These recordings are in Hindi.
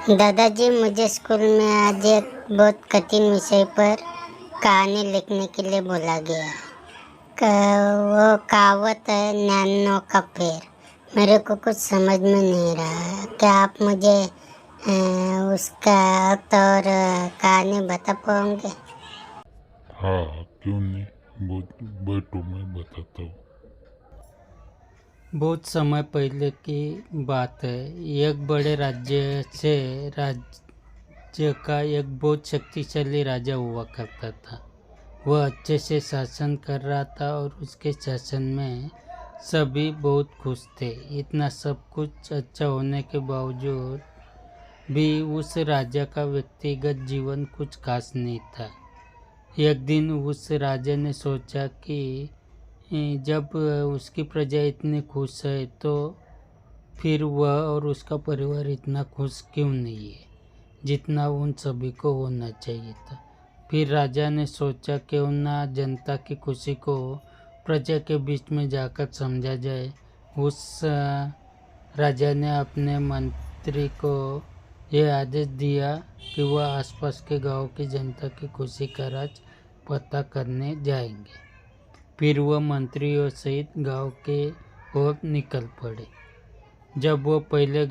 दादाजी, मुझे स्कूल में आज एक बहुत कठिन विषय पर कहानी लिखने के लिए बोला गया है। वो कहावत है, नैनो का पेड़। मेरे को कुछ समझ में नहीं रहा है। क्या आप मुझे उसका अर्थ और कहानी बता पाओगे? हाँ, क्यों नहीं। बैठो, मैं बताता हूँ। बहुत समय पहले की बात है। एक बड़े राज्य से राज्य का एक बहुत शक्तिशाली राजा हुआ करता था। वह अच्छे से शासन कर रहा था और उसके शासन में सभी बहुत खुश थे। इतना सब कुछ अच्छा होने के बावजूद भी उस राजा का व्यक्तिगत जीवन कुछ खास नहीं था। एक दिन उस राजा ने सोचा कि जब उसकी प्रजा इतनी खुश है तो फिर वह और उसका परिवार इतना खुश क्यों नहीं है जितना उन सभी को होना चाहिए था। फिर राजा ने सोचा क्यों ना जनता की खुशी को प्रजा के बीच में जाकर समझा जाए। उस राजा ने अपने मंत्री को यह आदेश दिया कि वह आसपास के गांव की जनता की खुशी का राज पता करने जाएंगे। फिर वह मंत्रियों सहित गांव के ओर निकल पड़े। जब वो पहले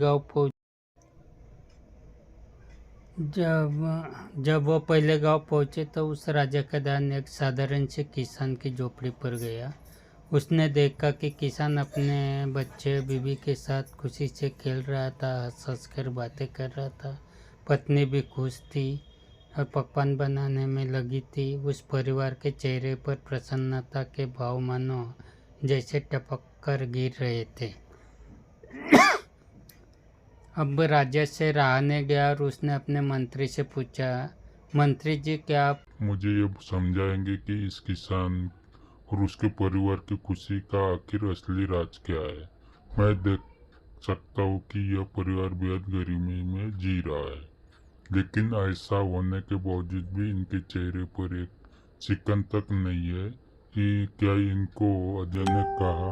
गांव पहुंचे तो उस राजा का ध्यान एक साधारण से किसान की झोपड़ी पर गया। उसने देखा कि किसान अपने बच्चे बीवी के साथ खुशी से खेल रहा था, हंस कर बातें कर रहा था। पत्नी भी खुश थी और पकवान बनाने में लगी थी। उस परिवार के चेहरे पर प्रसन्नता के भाव मानो जैसे टपक कर गिर रहे थे। अब राजा से राहने गया और उसने अपने मंत्री से पूछा, मंत्री जी, क्या आप मुझे ये समझाएंगे कि इस किसान और उसके परिवार की खुशी का आखिर असली राज क्या है। मैं देख सकता हूँ कि यह परिवार बेहद गरीबी में जी रहा है, लेकिन ऐसा होने के बावजूद भी इनके चेहरे पर एक सिकन तक नहीं है कि क्या इनको अजय ने कहा,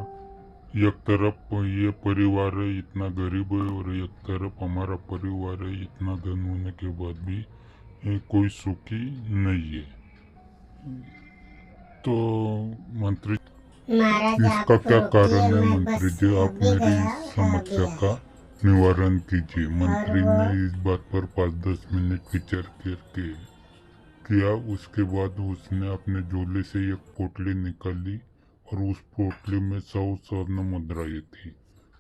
एक तरफ ये परिवार है इतना गरीब है और एक तरफ हमारा परिवार है इतना धन होने के बाद भी ये कोई सुखी नहीं है। तो मंत्री, महाराज, इसका आप क्या रुकिए, कारण है? मैं मंत्री बस जी, आप अभी मेरी गया इस था, समस्या अभी का आया। निवारण कीजिए। और मंत्री वो ने इस बात पर 5-10 मिनट विचार करके किया। उसके बाद उसने अपने झोले से एक पोटली निकाली और उस पोटली में 100 स्वर्ण मुद्राएं थी।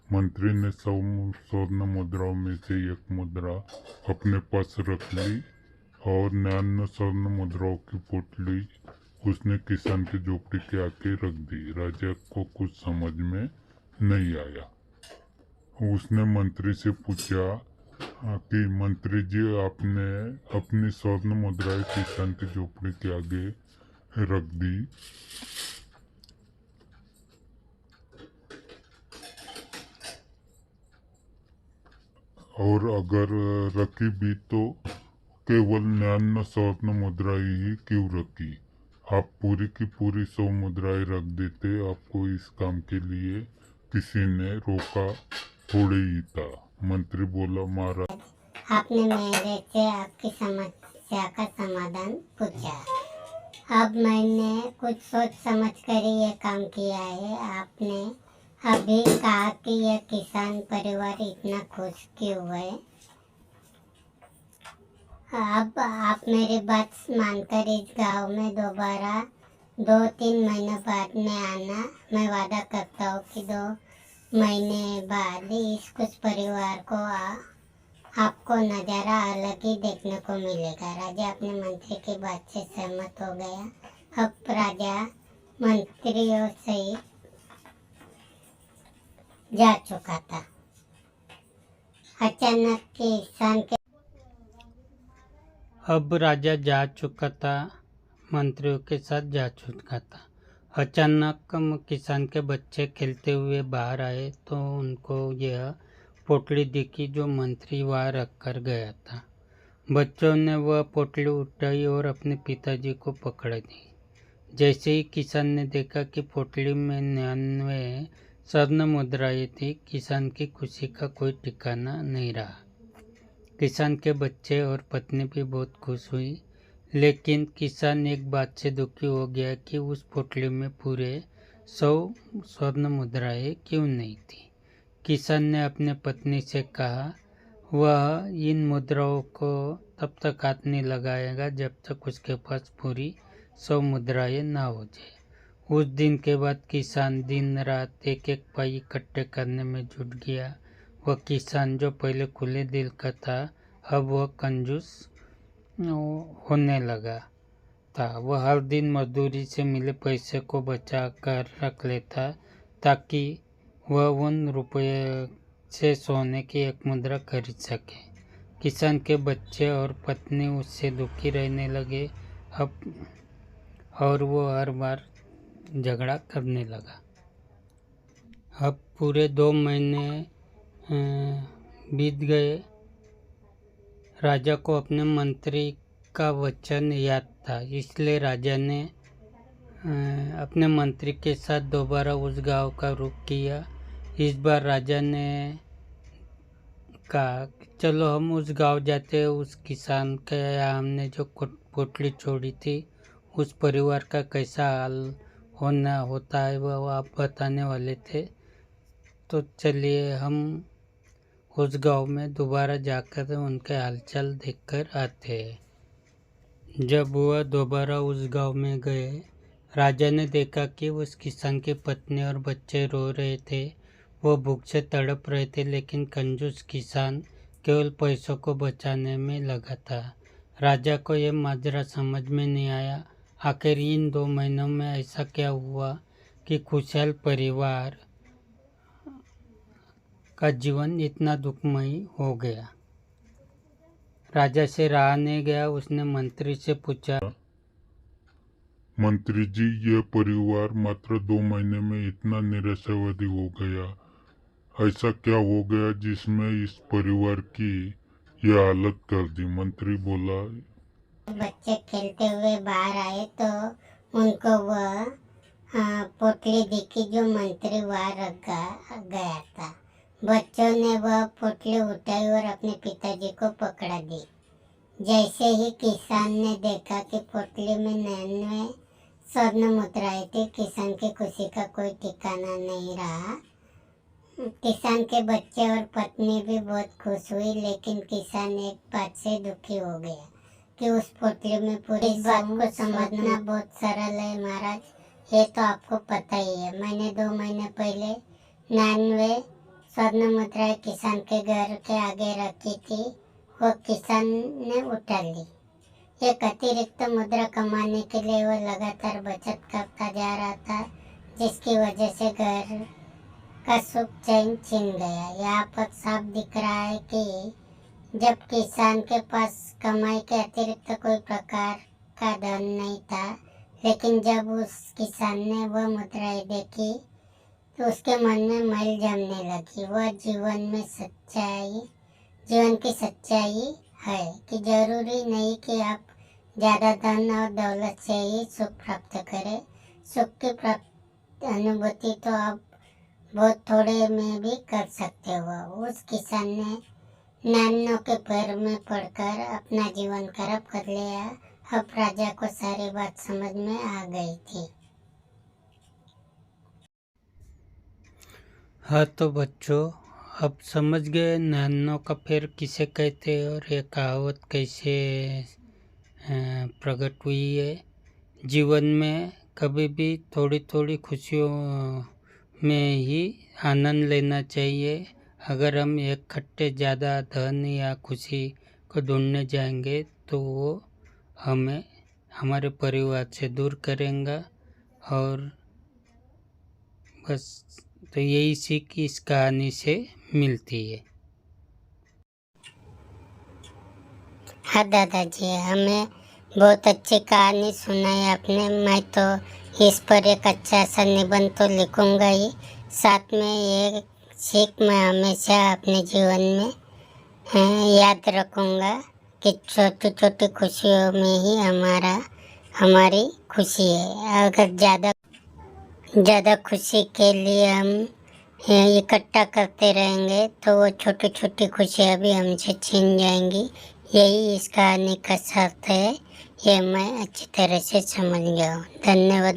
मंत्री ने 100 स्वर्ण मुद्राओं में से एक मुद्रा अपने पास रख ली और 99 स्वर्ण मुद्राओं की पोटली उसने किसान की झोपड़ी के आगे रख दी। राजा को कुछ समझ में नहीं आया। उसने मंत्री से पूछा कि मंत्री जी, आपने अपनी स्वर्ण मुद्राएं किसान की झोपड़ी के आगे रख दी, और अगर रखी भी तो केवल 99 स्वर्ण मुद्राएं ही क्यों रखी? आप पूरी की पूरी 100 मुद्राएं रख देते। आपको इस काम के लिए किसी ने रोका थोड़े ही था। मंत्री बोला, महाराज, आपने मेरे से आपकी समस्या का समाधान पूछा। अब मैंने कुछ सोच समझ कर ही ये काम किया है। आपने अभी कहा कि यह किसान परिवार इतना खुश क्यों है। अब आप मेरी बात मानकर इस गांव में दोबारा 2-3 महीने बाद में आना। मैं वादा करता हूँ कि 2 महीने बाद इस कुछ परिवार को आपको नज़ारा अलग ही देखने को मिलेगा। राजा अपने मंत्री की बात से सहमत हो गया। अब राजा मंत्रियों सहित जा चुका था। अचानक किसान के अब राजा जा चुका था, मंत्रियों के साथ जा चुका था। अचानक किसान के बच्चे खेलते हुए बाहर आए तो उनको यह पोटली दिखी जो मंत्री वहाँ रख कर गया था। बच्चों ने वह पोटली उठाई और अपने पिताजी को पकड़ दी। जैसे ही किसान ने देखा कि पोटली में 99 स्वर्ण मुद्राएं थी, किसान की खुशी का कोई ठिकाना नहीं रहा। किसान के बच्चे और पत्नी भी बहुत खुश हुई, लेकिन किसान एक बात से दुखी हो गया कि उस पोटली में पूरे 100 स्वर्ण मुद्राएं क्यों नहीं थी। किसान ने अपने पत्नी से कहा वह इन मुद्राओं को तब तक हाथ नहीं लगाएगा जब तक उसके पास पूरी 100 मुद्राएं ना हो जाए। उस दिन के बाद किसान दिन रात एक एक पाई इकट्ठे करने में जुट गया। वह किसान जो पहले खुले दिल का था, अब वह कंजूस होने लगा था। वह हर दिन मजदूरी से मिले पैसे को बचा कर रख लेता ताकि वह उन रुपये से सोने की एक मुद्रा खरीद सके। किसान के बच्चे और पत्नी उससे दुखी रहने लगे और वो हर बार झगड़ा करने लगा। अब पूरे 2 महीने बीत गए। राजा को अपने मंत्री का वचन याद था, इसलिए राजा ने अपने मंत्री के साथ दोबारा उस गांव का रुख किया। इस बार राजा ने कहा चलो हम उस गांव जाते हैं। उस किसान के यहाँ हमने जो पोटली छोड़ी थी उस परिवार का कैसा हाल होता है वह आप बताने वाले थे। तो चलिए हम उस गांव में दोबारा जाकर उनके हालचाल देखकर आते हैं। जब वह दोबारा उस गांव में गए, राजा ने देखा कि उस किसान की पत्नी और बच्चे रो रहे थे। वो भूख से तड़प रहे थे, लेकिन कंजूस किसान केवल पैसों को बचाने में लगा था। राजा को यह माजरा समझ में नहीं आया। आखिर इन 2 महीनों में ऐसा क्या हुआ कि खुशहाल परिवार का जीवन इतना दुखमयी हो गया। राजा से रहा नहीं गया। उसने मंत्री से पूछा, मंत्री जी, यह परिवार मात्र 2 महीने में इतना निराशावादी हो गया। ऐसा क्या हो गया जिसमें इस परिवार की यह हालत कर दी? मंत्री बोला, बच्चे खेलते हुए बाहर आए तो उनको वह पोटली दिखी जो मंत्री वहाँ रख गया था। बच्चों ने वह पोटली उठाई और अपने पिताजी को पकड़ा दी। जैसे ही किसान ने देखा कि पोटली में 99 स्वर्ण मुद्राएं थी, किसान की खुशी का कोई ठिकाना नहीं रहा। किसान के बच्चे और पत्नी भी बहुत खुश हुई, लेकिन किसान एक बात से दुखी हो गया कि उस पोटली में पूरी इस बात को समझना बहुत सरल है महाराज, ये तो आपको पता ही है। मैंने 2 महीने पहले 99 स्वर्ण मुद्राएं किसान के घर के आगे रखी थी, वो किसान ने उठा ली। एक अतिरिक्त मुद्रा कमाने के लिए वो लगातार बचत करता जा रहा था, जिसकी वजह से घर का सुख चैन छिन गया। यहाँ पर साफ दिख रहा है कि जब किसान के पास कमाई के अतिरिक्त कोई प्रकार का धन नहीं था, लेकिन जब उस किसान ने वह मुद्राएं देखी तो उसके मन में मैल जमने लगी। वह जीवन की सच्चाई है कि जरूरी नहीं कि आप ज़्यादा धन और दौलत से ही सुख प्राप्त करें। सुख की अनुभूति तो आप बहुत थोड़े में भी कर सकते हो। उस किसान ने नानों के पैर में पड़कर अपना जीवन खराब कर लिया। अब राजा को सारी बात समझ में आ गई थी। हाँ तो बच्चों, अब समझ गए नानों का पैर किसे कहते हैं और ये कहावत कैसे प्रकट हुई है। जीवन में कभी भी थोड़ी थोड़ी खुशियों में ही आनंद लेना चाहिए। अगर हम इकट्ठे ज़्यादा धन या खुशी को ढूंढने जाएंगे तो वो हमें हमारे परिवार से दूर करेंगे। और बस तो यही सीख इस कहानी से मिलती है। हाँ दादाजी, हमें बहुत अच्छी कहानी सुनाई आपने। मैं तो इस पर एक अच्छा सा निबंध तो लिखूंगा ही, साथ में ये सीख मैं हमेशा अपने जीवन में याद रखूंगा कि छोटी छोटी खुशियों में ही हमारी खुशी है। अगर ज़्यादा खुशी के लिए हम ये इकट्ठा करते रहेंगे तो वो छोटी छोटी खुशियाँ भी हमसे छीन जाएंगी। यही इस कहानी का शर्त है। ये मैं अच्छी तरह से समझ गया हूँ। धन्यवाद।